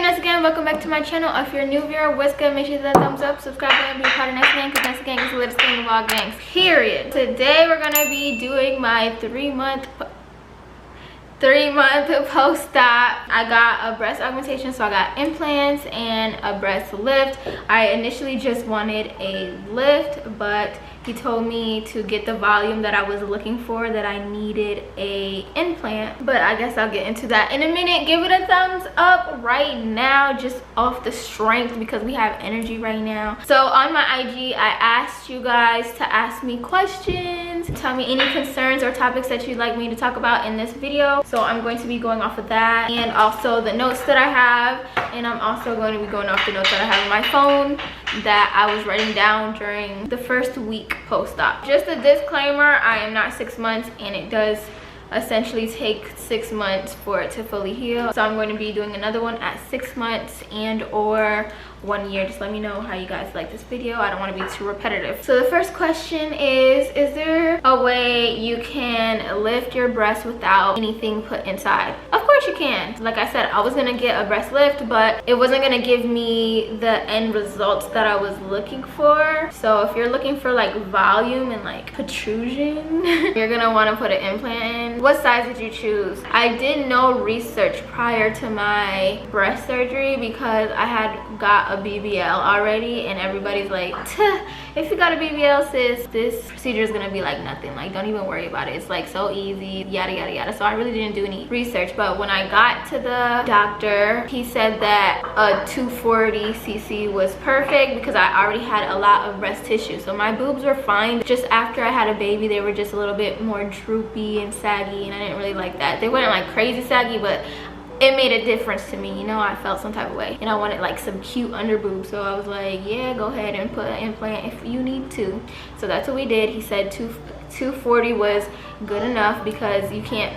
Vanessa again. Welcome back to my channel. If you're a new viewer, what's good? Make sure you hit that thumbs up, subscribe, and be a part of Vanessa Gang, because Vanessa Gang is the latest gang of all gangs. Period. Today we're gonna be doing my three-month post-op. I got a breast augmentation, so I got implants and a breast lift. I initially just wanted a lift, but he told me to get the volume that I was looking for, that I needed a implant. But I guess I'll get into that in a minute. Give it a thumbs up right now, just off the strength, because we have energy right now. So on my IG, I asked you guys to ask me questions, tell me any concerns or topics that you'd like me to talk about in this video. So I'm going to be going off of that, and also the notes that I have, and I'm also going to be going off the notes that I have on my phone that I was writing down during the first week post-op. Just a disclaimer, I am not 6 months, and it does essentially take 6 months for it to fully heal. So I'm going to be doing another one at 6 months and or 1 year. Just let me know how you guys like this video. I don't want to be too repetitive. So the first question is there a way you can lift your breast without anything put inside? Of course you can. Like I said, I was gonna get a breast lift, but it wasn't gonna give me the end results that I was looking for. So if you're looking for like volume and like protrusion, you're gonna want to put an implant in. What size did you choose? I did no research prior to my breast surgery because I had got a BBL already, and everybody's like, if you got a BBL, sis, this procedure is gonna be like nothing. Like, don't even worry about it. It's like so easy, yada yada yada. So I really didn't do any research. But when I got to the doctor, he said that a 240 cc was perfect because I already had a lot of breast tissue. So my boobs were fine. Just after I had a baby, they were just a little bit more droopy and saggy, and I didn't really like that. They weren't like crazy saggy, but it made a difference to me, you know. I felt some type of way, and I wanted like some cute under boobs, so I was like, yeah, go ahead and put an implant if you need to. So that's what we did. He said 240 was good enough because you can't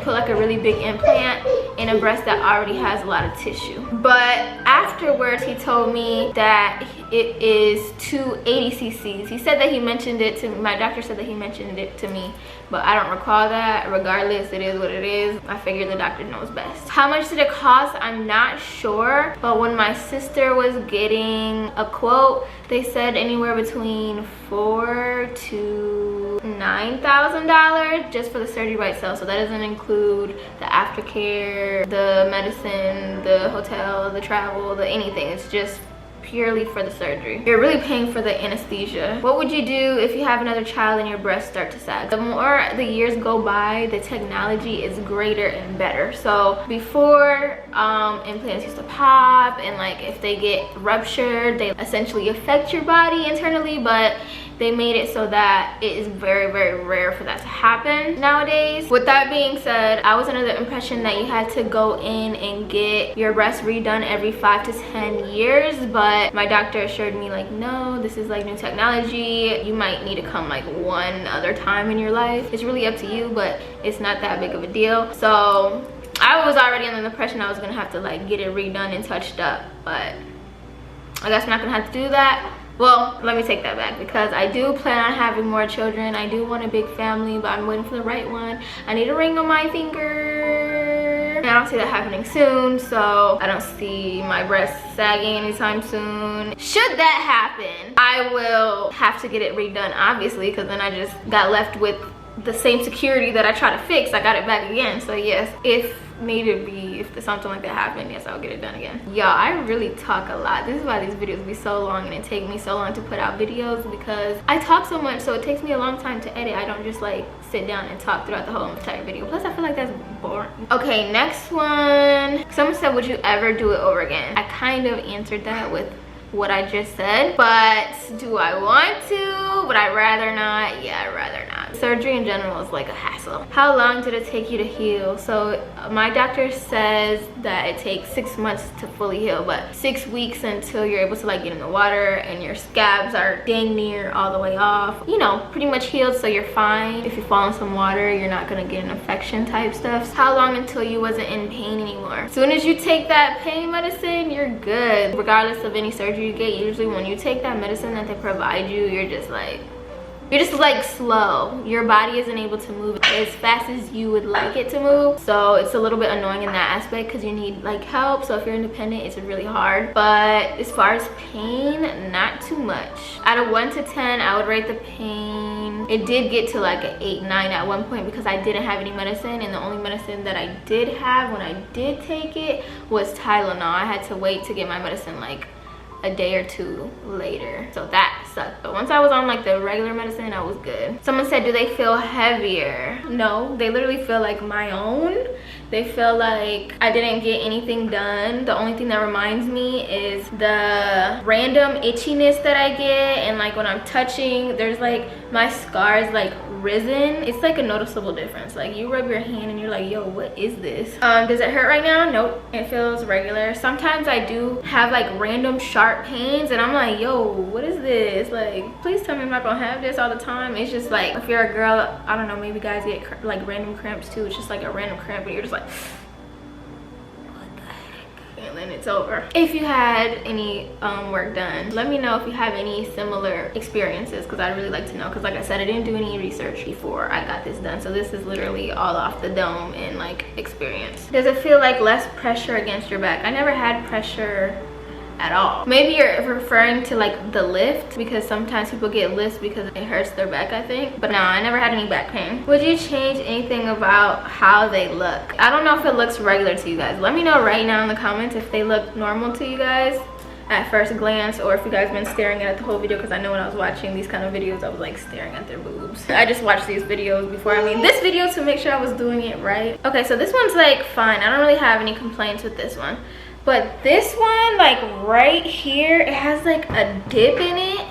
put like a really big implant in a breast that already has a lot of tissue. But afterwards, he told me that it is 280 cc's. He said that he mentioned it to me. My doctor said that he mentioned it to me, but I don't recall that. Regardless, it is what it is. I figure the doctor knows best. How much did it cost? I'm not sure, but when my sister was getting a quote, they said anywhere between $4,000 to $9,000 just for the surgery by itself. So that doesn't include the aftercare, the medicine, the hotel, the travel, the anything. It's just purely for the surgery. You're really paying for the anesthesia. What would you do if you have another child and your breasts start to sag? The more the years go by, the technology is greater and better. So before, implants used to pop, and like if they get ruptured, they essentially affect your body internally, but they made it so that it is very, very rare for that to happen nowadays. With that being said, I was under the impression that you had to go in and get your breasts redone every 5 to 10 years, but my doctor assured me like, no, this is like new technology. You might need to come like one other time in your life. It's really up to you, but it's not that big of a deal. So I was already under the impression I was gonna have to like get it redone and touched up, but I guess I'm not gonna have to do that. Well, let me take that back, because I do plan on having more children. I do want a big family, but I'm waiting for the right one. I need a ring on my finger. I don't see that happening soon, so I don't see my breasts sagging anytime soon. Should that happen, I will have to get it redone, obviously, because then I just got left with the same security that I try to fix. I got it back again. So yes, if needed be, if something like that happened, yes, I'll get it done again. Y'all, I really talk a lot. This is why these videos be so long, and it takes me so long to put out videos, because I talk so much, so it takes me a long time to edit. I don't just like sit down and talk throughout the whole entire video. Plus I feel like that's boring. Okay, next one. Someone said, would you ever do it over again? I kind of answered that with what I just said, but do I want to? Would I rather not? Yeah, I'd rather not. Surgery in general is like a hassle. How long did it take you to heal? So my doctor says that it takes 6 months to fully heal, but 6 weeks until you're able to like get in the water and your scabs are dang near all the way off. You know, pretty much healed, so you're fine. If you fall in some water, you're not gonna get an infection type stuff. How long until you wasn't in pain anymore? As soon as you take that pain medicine, you're good. Regardless of any surgery you get, usually when you take that medicine that they provide you, you're just like, you're just like slow. Your body isn't able to move as fast as you would like it to move. So it's a little bit annoying in that aspect because you need like help. So if you're independent, it's really hard. But as far as pain, not too much. Out of 1 to 10, I would rate the pain. It did get to like an 8, 9 at one point because I didn't have any medicine, and the only medicine that I did have when I did take it was Tylenol. I had to wait to get my medicine like a day or 2 later, so that sucked. But once I was on like the regular medicine, I was good. Someone said, do they feel heavier? No, they literally feel like my own. They feel like I didn't get anything done. The only thing that reminds me is the random itchiness that I get, and like when I'm touching, there's like my scars like risen. It's like a noticeable difference. Like you rub your hand and you're like, yo, what is this? Does it hurt right now? Nope, it feels regular. Sometimes I do have like random sharp pains and I'm like, yo, what is this? Like, please tell me I'm not gonna have this all the time. It's just like, if you're a girl, I don't know, maybe guys get like random cramps too. It's just like a random cramp and you're just like, and then it's over. If you had any work done, let me know if you have any similar experiences, because I'd really like to know, because like I said, I didn't do any research before I got this done, so this is literally all off the dome and like experience. Does it feel like less pressure against your back? I never had pressure at all. Maybe you're referring to like the lift, because sometimes people get lifts because it hurts their back, I think. But no, I never had any back pain. Would you change anything about how they look? I don't know if it looks regular to you guys. Let me know right now in the comments if they look normal to you guys at first glance, or if you guys been staring at the whole video, because I know when I was watching these kind of videos, I was like staring at their boobs. I just watched these videos before I made this video to make sure I was doing it right. Okay, so this one's like fine. I don't really have any complaints with this one. But this one, like right here, it has like a dip in it,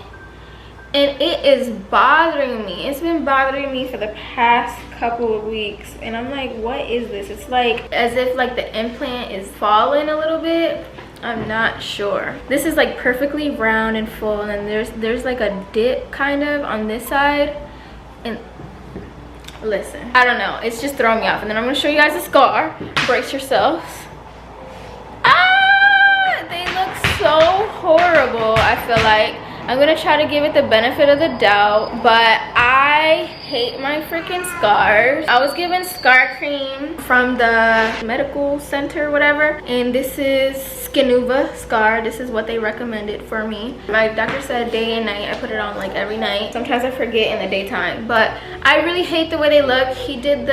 and it is bothering me. It's been bothering me for the past couple of weeks, and I'm like, what is this? It's like as if like the implant is falling a little bit. I'm not sure. This is like perfectly round and full, and then there's like a dip kind of on this side, and listen, I don't know, it's just throwing me off. And then I'm gonna show you guys a scar. Brace yourselves. They look so horrible. I feel like I'm gonna try to give it the benefit of the doubt, but I hate my freaking scars. I was given scar cream from the medical center, whatever, and this is Skinuva Scar. This is what they recommended for me. My doctor said day and night. I put it on like every night. Sometimes I forget in the daytime, but I really hate the way they look. He did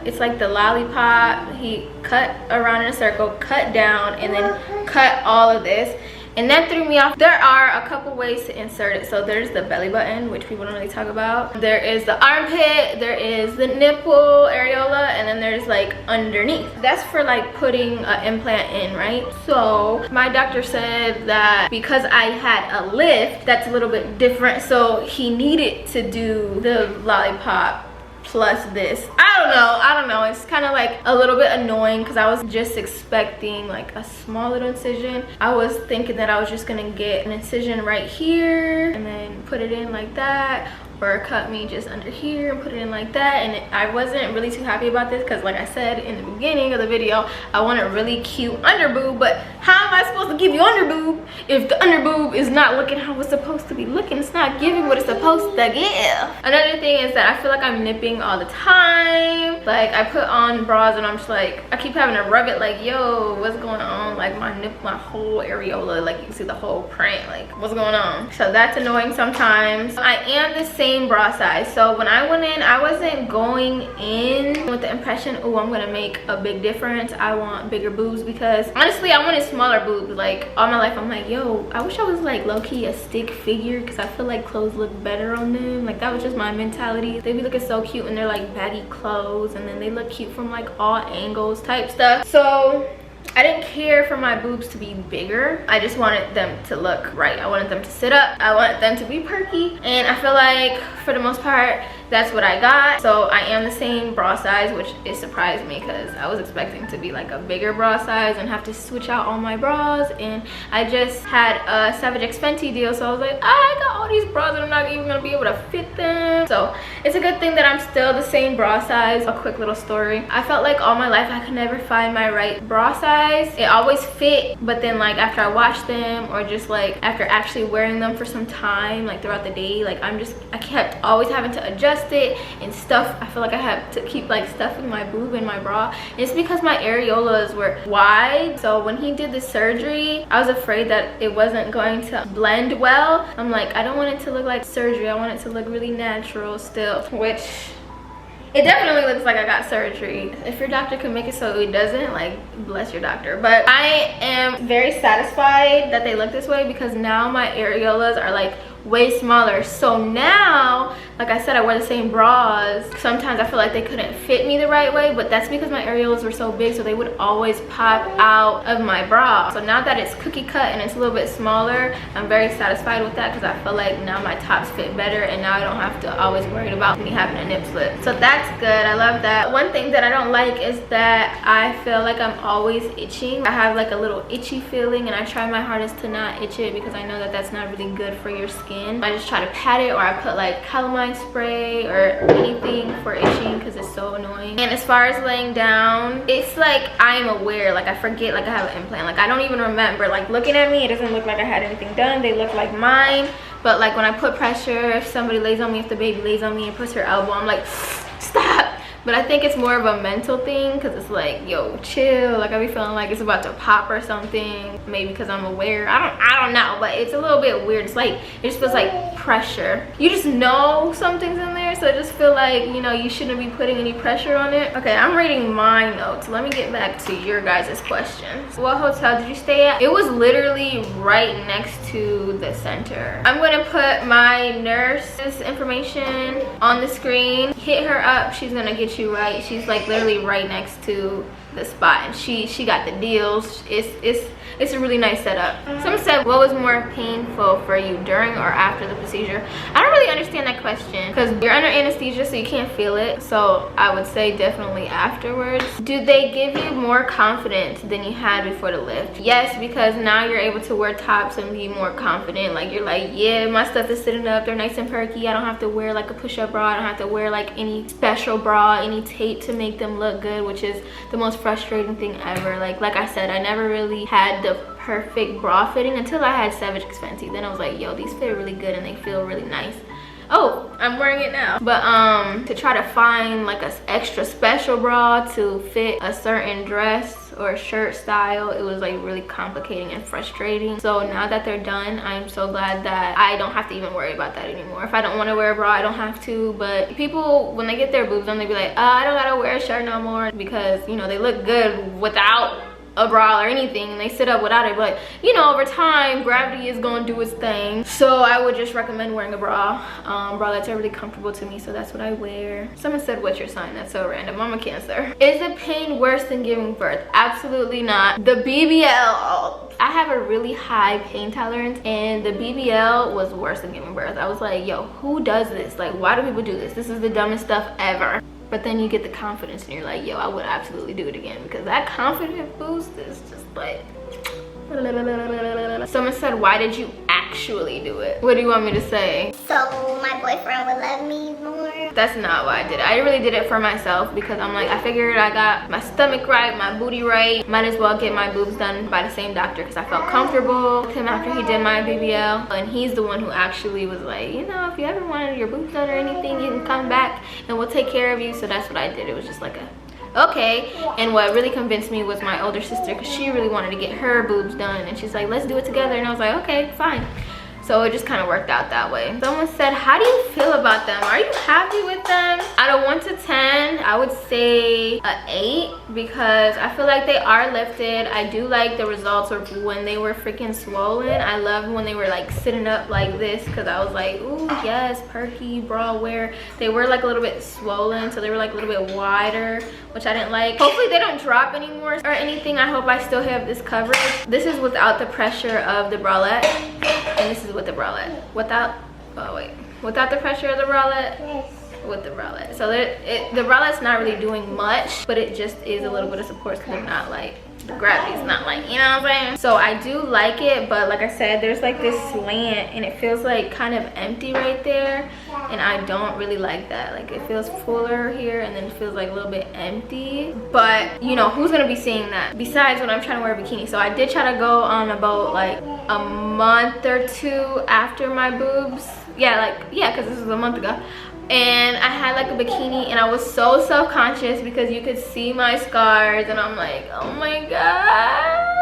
it's like the lollipop. He cut around in a circle, cut down, and then cut all of this, and that threw me off. There are a couple ways to insert it. So there's the belly button, which people don't really talk about. There is the armpit, there is the nipple areola, and then there's like underneath. That's for like putting an implant in, right? So my doctor said that because I had a lift, that's a little bit different, so he needed to do the lollipop plus this. I don't know, it's kind of like a little bit annoying because I was just expecting like a small little incision. I was thinking that I was just gonna get an incision right here and then put it in like that, or cut me just under here and put it in like that. And I wasn't really too happy about this because like I said in the beginning of the video, I want a really cute under boob, but how am I supposed to give you under boob if the under boob is not looking how it's supposed to be looking? It's not giving what it's supposed to give. Another thing is that I feel like I'm nipping all the time. Like I put on bras and I'm just like, I keep having to rub it like, yo, what's going on? Like my nip, my whole areola, like you can see the whole print, like what's going on? So that's annoying sometimes. I am the same bra size, so when I went in, I wasn't going in with the impression, oh, I'm gonna make a big difference, I want bigger boobs, because honestly I wanted smaller boobs. Like all my life I'm like, yo, I wish I was like low-key a stick figure, because I feel like clothes look better on them. Like that was just my mentality. They be looking so cute and they're like baggy clothes, and then they look cute from like all angles type stuff. So I didn't care for my boobs to be bigger. I just wanted them to look right. I wanted them to sit up. I wanted them to be perky. And I feel like for the most part, that's what I got. So I am the same bra size, which it surprised me because I was expecting to be like a bigger bra size and have to switch out all my bras. And I just had a Savage X Fenty deal, so I was like, I got all these bras and I'm not even gonna be able to fit them. So it's a good thing that I'm still the same bra size. A quick little story, I felt like all my life I could never find my right bra size. It always fit, but then like after I washed them, or just like after actually wearing them for some time, like throughout the day, like I kept always having to adjust it and stuff. I feel like I had to keep like stuffing my boob in my bra. And it's because my areolas were wide. So when he did the surgery, I was afraid that it wasn't going to blend well. I'm like, I don't want it to look like surgery. I want it to look really natural still, which it definitely looks like I got surgery. If your doctor can make it so it doesn't, like, bless your doctor. But I am very satisfied that they look this way, because now my areolas are like way smaller. So now, like I said, I wear the same bras. Sometimes I feel like they couldn't fit me the right way, but that's because my areolas were so big, so they would always pop out of my bra. So now that it's cookie cut and it's a little bit smaller, I'm very satisfied with that, because I feel like now my tops fit better, and now I don't have to always worry about me having a nip slip. So that's good. I love that. One thing that I don't like is that I feel like I'm always itching. I have like a little itchy feeling, and I try my hardest to not itch it, because I know that that's not really good for your skin. I just try to pat it, or I put like calamine spray or anything for itching, because it's so annoying. And as far as laying down, it's like I'm aware, like I forget like I have an implant. Like I don't even remember. Like looking at me, it doesn't look like I had anything done. They look like mine. But like when I put pressure, if somebody lays on me, if the baby lays on me and puts her elbow, I'm like, stop. But I think it's more of a mental thing, because it's like, yo, chill. Like I be feeling like it's about to pop or something. Maybe because I'm aware. I don't know, but it's a little bit weird. It's like, it just feels like pressure. You just know something's in there, so I just feel like, you know, you shouldn't be putting any pressure on it. Okay, I'm reading my notes. Let me get back to your guys' questions. What hotel did you stay at? It was literally right next to the center. I'm gonna put my nurse's information on the screen. Hit her up. She's gonna get you right. She's like literally right next to the spot, and she got the deals. It's a really nice setup. Someone said, what was more painful for you, during or after the procedure? I don't really understand that question, because you're under anesthesia, so you can't feel it. So I would say definitely afterwards. Do they give you more confidence than you had before the lift? Yes, because now you're able to wear tops and be more confident. Like you're like, yeah, my stuff is sitting up, they're nice and perky. I don't have to wear like a push-up bra. I don't have to wear like any special bra, any tape to make them look good, which is the most frustrating thing ever. Like I said, I never really had the perfect bra fitting until I had Savage X Fenty. Then I was like, yo, these fit really good and they feel really nice. Oh, I'm wearing it now. But to try to find like a extra special bra to fit a certain dress or shirt style, it was like really complicating and frustrating. So now that they're done, I'm so glad that I don't have to even worry about that anymore. If I don't want to wear a bra, I don't have to. But people, when they get their boobs done, they be like, I don't gotta wear a shirt no more, because you know they look good without a bra or anything, and they sit up without it. But you know, over time gravity is gonna do its thing, so I would just recommend wearing a bra. Bralettes are really comfortable to me, so that's what I wear. Someone said, what's your sign? That's so random. I'm a Cancer. Is the pain worse than giving birth? Absolutely not. The BBL, I have a really high pain tolerance, and the BBL was worse than giving birth. I was like, yo, who does this? Like, why do people do this? This is the dumbest stuff ever. But then you get the confidence and you're like, yo, I would absolutely do it again, because that confidence boost is just like... Someone said, why did you actually do it? What do you want me to say? So my boyfriend would love me more. That's not why I did it. I really did it for myself, because I'm like, I figured I got my stomach right, my booty right. Might as well get my boobs done by the same doctor, because I felt comfortable with him after he did my BBL. And he's the one who actually was like, you know, if you ever wanted your boobs done or anything, you can come back and we'll take care of you. So that's what I did. It was just like a okay. And what really convinced me was my older sister, because she really wanted to get her boobs done, and she's like, let's do it together. And I was like, okay, fine. So it just kind of worked out that way. Someone said, how do you feel about them? Are you happy with them? Out of 1 to 10, I would say an 8, because I feel like they are lifted. I do like the results of when they were freaking swollen. I loved when they were like sitting up like this, because I was like, ooh, yes, perky bra wear. They were like a little bit swollen, so they were like a little bit wider, which I didn't like. Hopefully they don't drop anymore or anything. I hope I still have this coverage. This is without the pressure of the bralette, and this is with the bralette. Without, oh wait, without the pressure of the bralette. Yes. with the bralette. So the bralette's not really doing much, but it just is a little bit of support, so they're not like, the gravity's not like, you know what I'm saying? So I do like it, but like I said, there's like this slant and it feels like kind of empty right there, and I don't really like that. Like it feels fuller here and then it feels like a little bit empty, but you know, who's gonna be seeing that besides when I'm trying to wear a bikini? So I did try to go on about like a month or two after my boobs. Yeah, because this was a month ago. And I had like a bikini and I was so self-conscious because you could see my scars and I'm like, oh my god.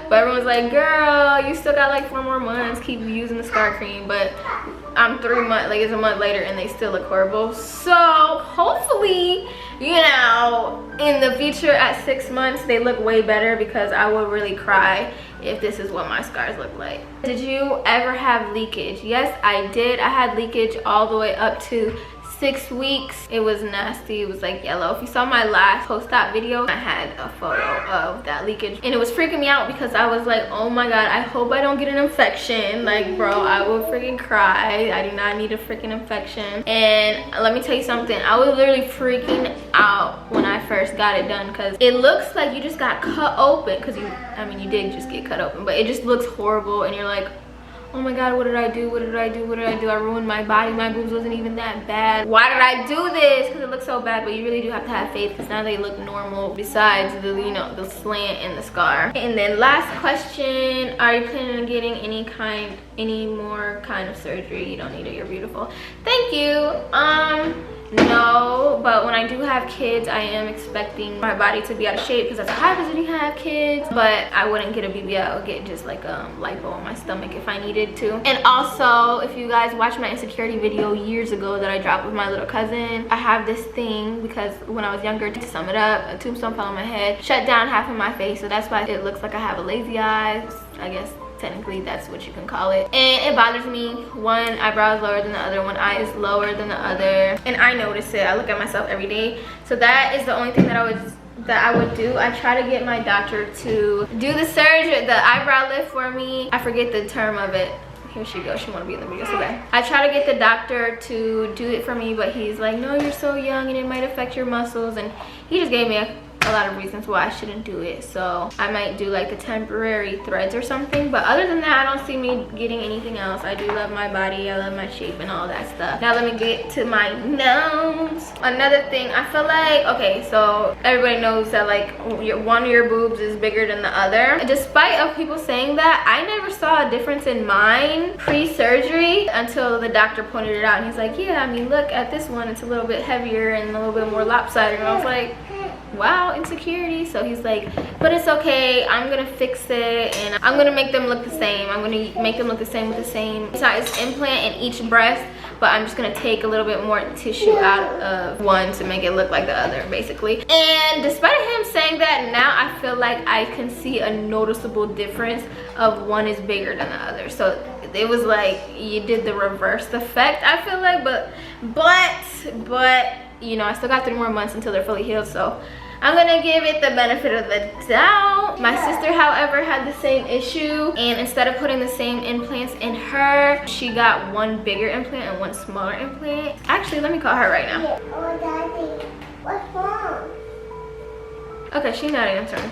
But everyone's like, girl, you still got like 4 more months, keep using the scar cream. But I'm 3 months, like it's a month later and they still look horrible. So hopefully, you know, in the future at 6 months they look way better, because I would really cry if this is what my scars look like. Did you ever have leakage? Yes, I did. I had leakage all the way up to 6 weeks. It was nasty. It was like yellow. If you saw my last post-op video, I had a photo of that leakage and it was freaking me out because I was like, oh my god, I hope I don't get an infection. Like, bro, I would freaking cry. I do not need a freaking infection. And let me tell you something, I was literally freaking out when I first got it done, because it looks like you just got cut open, because you did just get cut open, but it just looks horrible and you're like, oh my god, what did I do? What did I do? What did I do? I ruined my body. My boobs wasn't even that bad. Why did I do this? Because it looks so bad. But you really do have to have faith, because now they look normal besides the, you know, the slant and the scar. And then last question, are you planning on getting any more kind of surgery? You don't need it, you're beautiful. Thank you. No, but when I do have kids, I am expecting my body to be out of shape, because that's what happens when you have kids. But I wouldn't get a BBL. I would get just like lipo on my stomach if I needed to. And also, if you guys watched my insecurity video years ago that I dropped with my little cousin, I have this thing because when I was younger, to sum it up, a tombstone fell on my head, shut down half of my face, so that's why it looks like I have a lazy eye, I guess. Technically that's what you can call it, and it bothers me. One eyebrow is lower than the other, one eye is lower than the other, and I notice it. I look at myself every day, so that is the only thing that I would do. I try to get my doctor to do the surgery, the eyebrow lift for me. I forget the term of it. Here she goes, she want to be in the video so bad. I try to get the doctor to do it for me, but he's like, no, you're so young and it might affect your muscles, and he just gave me a lot of reasons why I shouldn't do it. So I might do like the temporary threads or something, but other than that, I don't see me getting anything else. I do love my body, I love my shape and all that stuff. Now let me get to my nose. Another thing, I feel like, okay, so everybody knows that like one of your boobs is bigger than the other. Despite of people saying that, I never saw a difference in mine pre-surgery until the doctor pointed it out, and he's like, yeah, I mean, look at this one, it's a little bit heavier and a little bit more lopsided. And I was like, wow, insecurity. So he's like, but it's okay, I'm gonna fix it and I'm gonna make them look the same. I'm gonna make them look the same with the same size implant in each breast, but I'm just gonna take a little bit more tissue out of one to make it look like the other, basically. And despite him saying that, now I feel like I can see a noticeable difference of one is bigger than the other. So it was like you did the reverse effect, I feel like, but you know, I still got 3 more months until they're fully healed, so I'm gonna give it the benefit of the doubt. My sister, however, had the same issue, and instead of putting the same implants in her, she got one bigger implant and one smaller implant. Actually, let me call her right now. Oh, Daddy, what's wrong? Okay, she's not answering,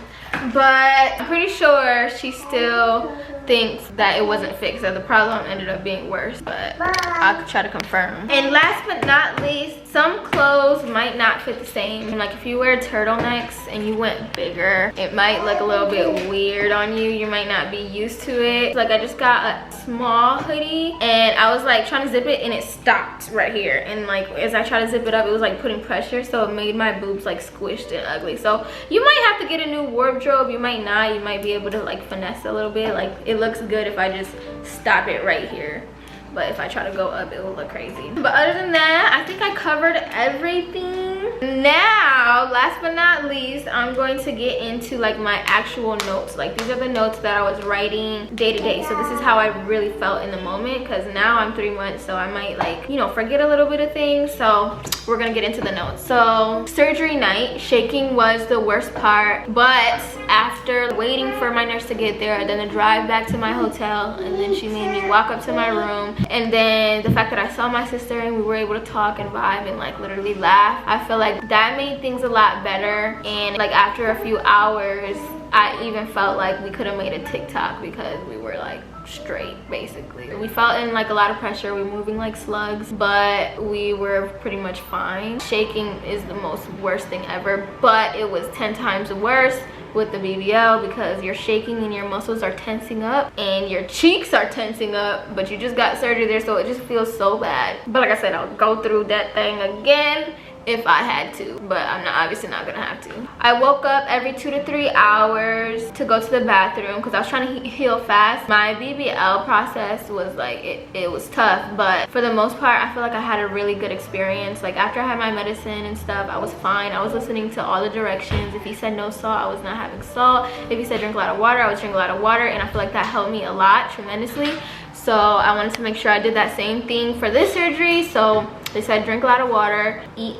but I'm pretty sure she still thinks that it wasn't fixed, that the problem ended up being worse, but I'll try to confirm. And last but not least, some clothes might not fit the same. Like if you wear turtlenecks and you went bigger, it might look a little bit weird on you. You might not be used to it. Like I just got a small hoodie and I was like trying to zip it and it stopped right here. And like as I tried to zip it up, it was like putting pressure, so it made my boobs like squished and ugly. So you might have to get a new wardrobe, you might not. You might be able to like finesse a little bit. Like it looks good if I just stop it right here, but if I try to go up, it will look crazy. But other than that, I think I covered everything. Now, last but not least, I'm going to get into like my actual notes. Like these are the notes that I was writing day to day. So this is how I really felt in the moment, because now I'm 3 months, so I might like, you know, forget a little bit of things. So we're gonna get into the notes. So surgery night, shaking was the worst part, but after waiting for my nurse to get there, then the drive back to my hotel, and then she made me walk up to my room, and then the fact that I saw my sister and we were able to talk and vibe and like literally laugh, I feel like that made things a lot better. And like after a few hours, I even felt like we could have made a TikTok because we were like straight basically. We felt in like a lot of pressure, we were moving like slugs, but we were pretty much fine. Shaking is the most worst thing ever, but it was 10 times worse with the BBL because you're shaking and your muscles are tensing up and your cheeks are tensing up, but you just got surgery there, so it just feels so bad. But like I said, I'll go through that thing again if I had to, but I'm not, obviously not gonna have to. I woke up every 2 to 3 hours to go to the bathroom because I was trying to heal fast. My BBL process was like, it was tough, but for the most part, I feel like I had a really good experience. Like after I had my medicine and stuff, I was fine. I was listening to all the directions. If he said no salt, I was not having salt. If he said drink a lot of water, I was drinking a lot of water, and I feel like that helped me a lot, tremendously. So I wanted to make sure I did that same thing for this surgery. So they said drink a lot of water, eat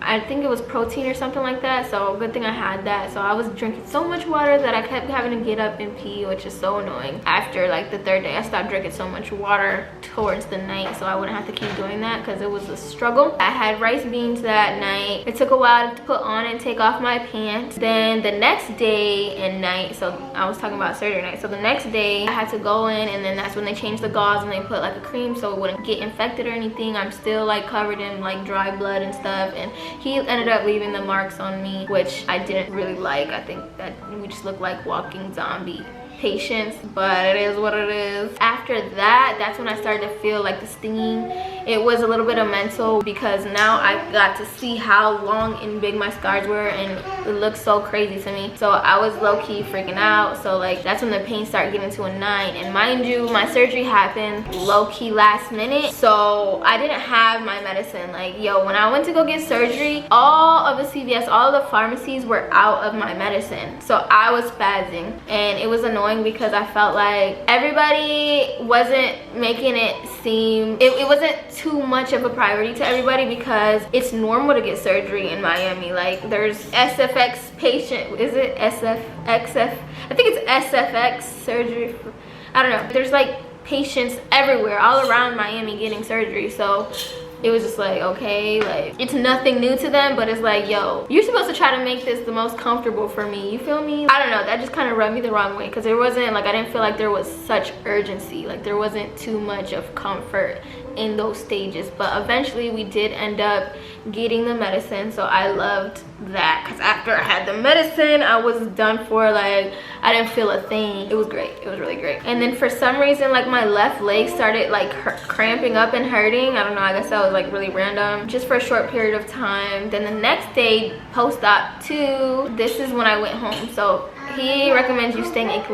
I think it was protein or something like that, so good thing I had that. So I was drinking so much water that I kept having to get up and pee, which is so annoying. After like the 3rd day, I stopped drinking so much water towards the night so I wouldn't have to keep doing that because it was a struggle. I had rice beans that night. It took a while to put on and take off my pants. Then the next day and night, so I was talking about surgery night, so the next day I had to go in, and then that's when they changed the gauze and they put like a cream so it wouldn't get infected or anything. I'm still like covered in like dry blood and stuff, and he ended up leaving the marks on me, which I didn't really like. I think that we just look like walking zombie patients, but it is what it is. After that, that's when I started to feel like the stinging. It was a little bit of mental because now I got to see how long and big my scars were, and it looked so crazy to me. So I was low-key freaking out. So like that's when the pain started getting to a 9, and mind you, my surgery happened low-key last minute, so I didn't have my medicine. Like, yo, when I went to go get surgery, all of the CVS, all of the pharmacies were out of my medicine, so I was spazzing, and it was annoying because I felt like everybody wasn't making it seem, it wasn't too much of a priority to everybody because it's normal to get surgery in Miami. Like there's SFX patient, is it SFXF? I think it's SFX surgery, I don't know. There's like patients everywhere, all around Miami getting surgery, so it was just like, okay, like it's nothing new to them, but it's like, yo, you're supposed to try to make this the most comfortable for me, you feel me? I don't know, that just kind of rubbed me the wrong way because there wasn't like, I didn't feel like there was such urgency, like there wasn't too much of comfort in those stages. But eventually we did end up getting the medicine, so I loved that because after I had the medicine, I was done for. Like I didn't feel a thing. It was great, it was really great. And then for some reason, like my left leg started like cramping up and hurting. I don't know, I guess that was like really random, just for a short period of time. Then the next day, post-op 2, this is when I went home. So he recommends you staying at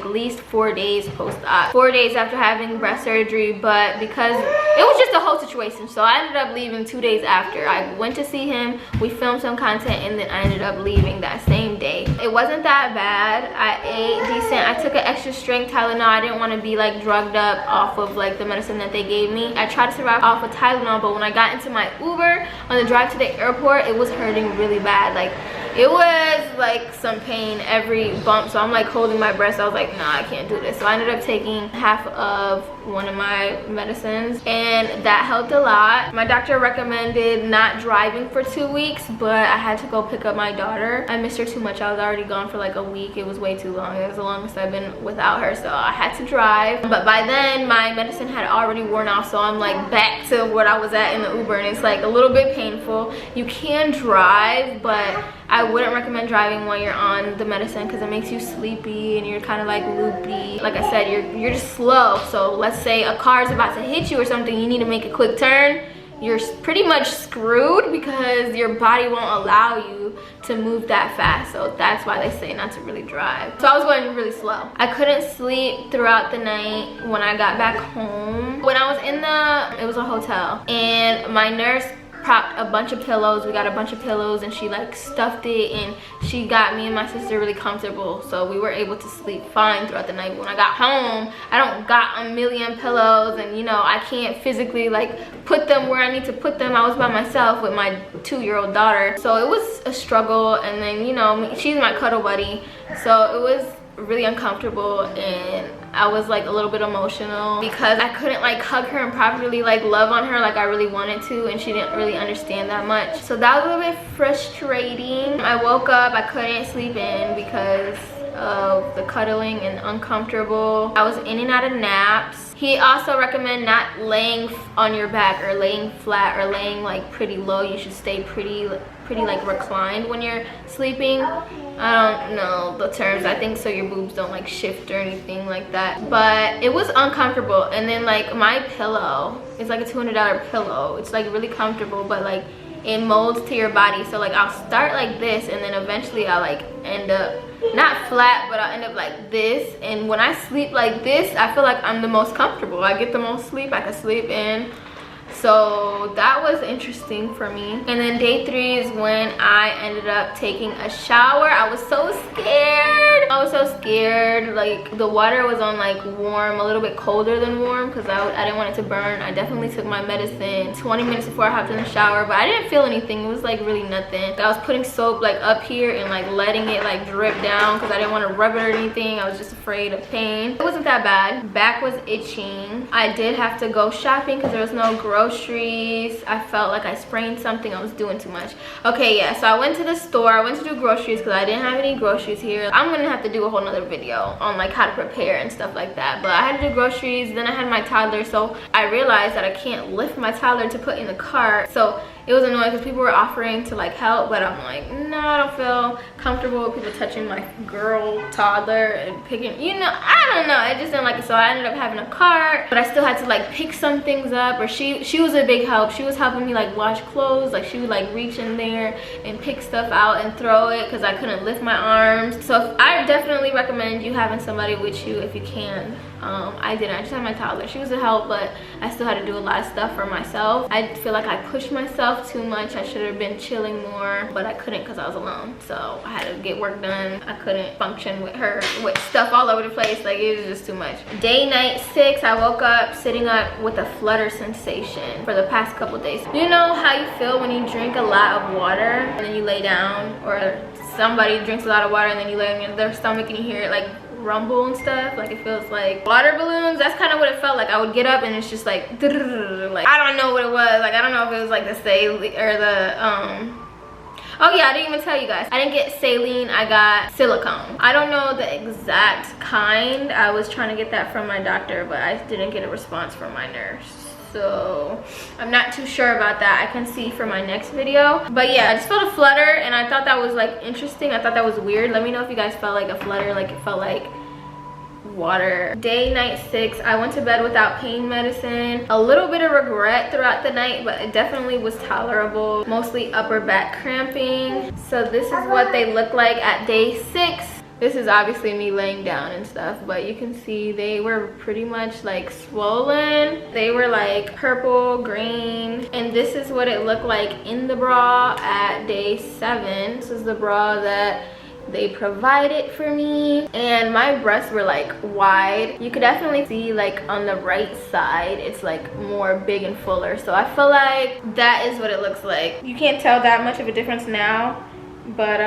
least 4 days post-op, 4 days after having breast surgery. But because it was just a whole situation, so I ended up leaving 2 days after. I went to see him, we filmed some content, and then I ended up leaving that same day. It wasn't that bad. I ate decent. I took an extra strength Tylenol. I didn't want to be like drugged up off of like the medicine that they gave me. I tried to survive off of Tylenol, but when I got into my Uber on the drive to the airport, it was hurting really bad. Like it was like some pain every bump, so I'm like holding my breath. I was like, nah, I can't do this. So I ended up taking half of one of my medicines, and that helped a lot. My doctor recommended not driving for 2 weeks, but I had to go pick up my daughter. I missed her too much. I was already gone for like a week. It was way too long. It was the longest I've been without her, so I had to drive. But by then my medicine had already worn off, so I'm like back to what I was at in the Uber, and it's like a little bit painful. You can drive, but I wouldn't recommend driving while you're on the medicine because it makes you sleepy and you're kind of like loopy. Like I said, you're just slow. So let's say a car is about to hit you or something, you need to make a quick turn, you're pretty much screwed because your body won't allow you to move that fast. So that's why they say not to really drive. So I was going really slow. I couldn't sleep throughout the night when I got back home. When I was in it was a hotel, and my nurse propped a bunch of pillows. We got a bunch of pillows and she like stuffed it, and she got me and my sister really comfortable, so we were able to sleep fine throughout the night. But when I got home, I don't got a million pillows, and you know, I can't physically like put them where I need to put them. I was by myself with my 2-year-old daughter, so it was a struggle. And then, you know, she's my cuddle buddy, so it was really uncomfortable, and I was like a little bit emotional because I couldn't like hug her and properly like love on her like I really wanted to, and she didn't really understand that much. So that was a little bit frustrating. I woke up, I couldn't sleep in because of the cuddling and uncomfortable. I was in and out of naps. He also recommend not laying on your back or laying flat or laying like pretty low. You should stay pretty like reclined when you're sleeping. I don't know the terms, I think, so your boobs don't like shift or anything like that. But it was uncomfortable. And then like my pillow, it's like a $200 pillow. It's like really comfortable, but like it molds to your body. So like I'll start like this, and then eventually I'll like end up not flat, but I'll end up like this. And when I sleep like this, I feel like I'm the most comfortable. I get the most sleep I can sleep in. So that was interesting for me. And then day 3 is when I ended up taking a shower. I was so scared. I was so scared. Like the water was on like warm, a little bit colder than warm, because I didn't want it to burn. I definitely took my medicine 20 minutes before I hopped in the shower, but I didn't feel anything. It was like really nothing. I was putting soap like up here and like letting it like drip down because I didn't want to rub it or anything. I was just afraid of pain. It wasn't that bad. Back was itching. I did have to go shopping because there was no groceries. I felt like I sprained something. I was doing too much. Okay, yeah, so I went to the store. I went to do groceries because I didn't have any groceries here. I'm gonna have to do a whole nother video on like how to prepare and stuff like that. But I had to do groceries. Then I had my toddler, so I realized that I can't lift my toddler to put in the cart. So it was annoying because people were offering to like help, but I'm like, no, I don't feel comfortable with people touching my girl toddler and picking, you know, I don't know, I just didn't like it. So I ended up having a cart, but I still had to like pick some things up. Or she was a big help. She was helping me like wash clothes. Like she would like reach in there and pick stuff out and throw it because I couldn't lift my arms. So I definitely recommend you having somebody with you if you can. I didn't. I just had my toddler. She was a help, but I still had to do a lot of stuff for myself. I feel like I pushed myself too much. I should have been chilling more, but I couldn't because I was alone. So I had to get work done. I couldn't function with her with stuff all over the place. Like it was just too much. Night 6, I woke up sitting up with a flutter sensation for the past couple days. You know how you feel when you drink a lot of water and then you lay down, or somebody drinks a lot of water and then you lay on their stomach and you hear it like rumble and stuff? Like it feels like water balloons. That's kind of what it felt like. I would get up and it's just like I don't know what it was. Like I don't know if it was like the saline or the oh yeah, I didn't even tell you guys. I didn't get saline, I got silicone. I don't know the exact kind. I was trying to get that from my doctor, but I didn't get a response from my nurse. So I'm not too sure about that. I can see for my next video. But yeah, I just felt a flutter and I thought that was like interesting. I thought that was weird. Let me know if you guys felt like a flutter, like it felt like water. Night 6, I went to bed without pain medicine. A little bit of regret throughout the night, but it definitely was tolerable. Mostly upper back cramping. So this is what they look like at day 6. This is obviously me laying down and stuff, but you can see they were pretty much like swollen. They were like purple, green, and this is what it looked like in the bra at day 7. This is the bra that they provided for me, and my breasts were like wide. You could definitely see like on the right side it's like more big and fuller. So I feel like that is what it looks like. You can't tell that much of a difference now, but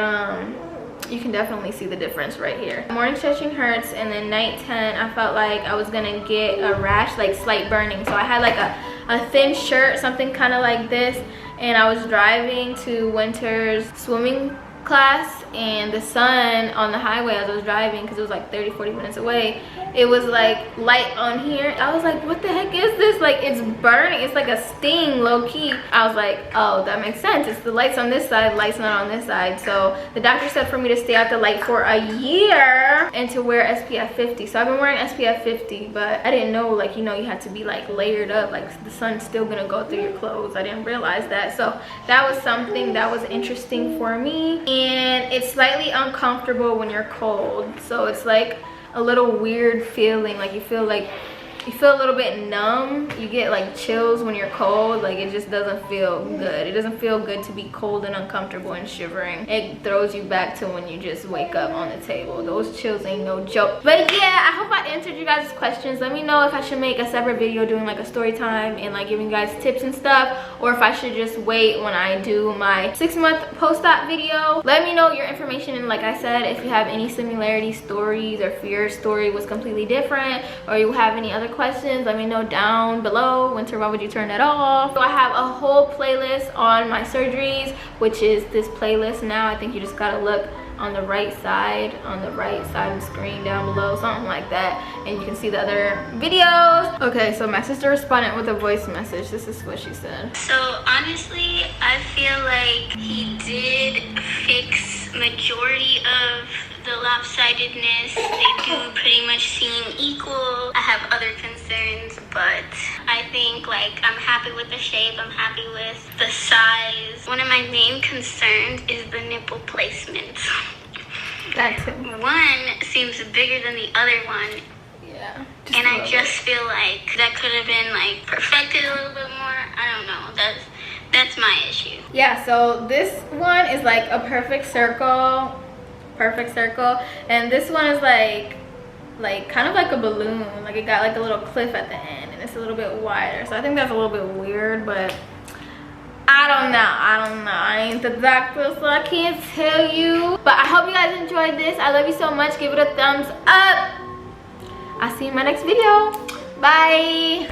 you can definitely see the difference right here. Morning stretching hurts, and then night 10 I felt like I was gonna get a rash, like slight burning. So I had like a thin shirt, something kind of like this, and I was driving to Winter's swimming class, and the sun on the highway as I was driving, because it was like 30-40 minutes away, it was like light on here. I was like, what the heck is this? Like it's burning. It's like a sting, low-key. I was like, oh, that makes sense. It's the lights on this side, lights not on this side. So the doctor said for me to stay out the light for a year and to wear SPF 50. So I've been wearing SPF 50, but I didn't know, like, you know, you had to be like layered up, like the sun's still gonna go through your clothes. I didn't realize that. So that was something that was interesting for me. And it's slightly uncomfortable when you're cold. So it's like a little weird feeling, like you feel like you feel a little bit numb. You get like chills when you're cold. Like it just doesn't feel good. It doesn't feel good to be cold and uncomfortable and shivering. It throws you back to when you just wake up on the table. Those chills ain't no joke. But yeah, I hope I answered you guys' questions. Let me know if I should make a separate video doing like a story time and like giving you guys tips and stuff, or if I should just wait when I do my 6-month post-op video. Let me know your information, and like I said, if you have any similarity stories, or if your story was completely different, or you have any other questions, let me know down below. Winter, why would you turn that off? So I have a whole playlist on my surgeries, which is this playlist now. I think you just gotta look on the right side of the screen down below, something like that, and you can see the other videos. Okay, so my sister responded with a voice message. This is what she said. So honestly, I feel like he did fix majority of the lopsidedness. They do pretty much seem equal. I have other concerns, but I think like I'm happy with the shape, I'm happy with the size. One of my main concerns is the nipple placement. That too. One seems bigger than the other one. Yeah. And I just feel like that could have been like perfected a little bit more. I don't know. That's my issue. Yeah, so this one is like a perfect circle, and this one is like kind of like a balloon. Like it got like a little cliff at the end, and it's a little bit wider. So I think that's a little bit weird, but I don't know. I ain't the doctor, so I can't tell you. But I hope you guys enjoyed this. I love you so much. Give it a thumbs up. I'll see you in my next video. Bye.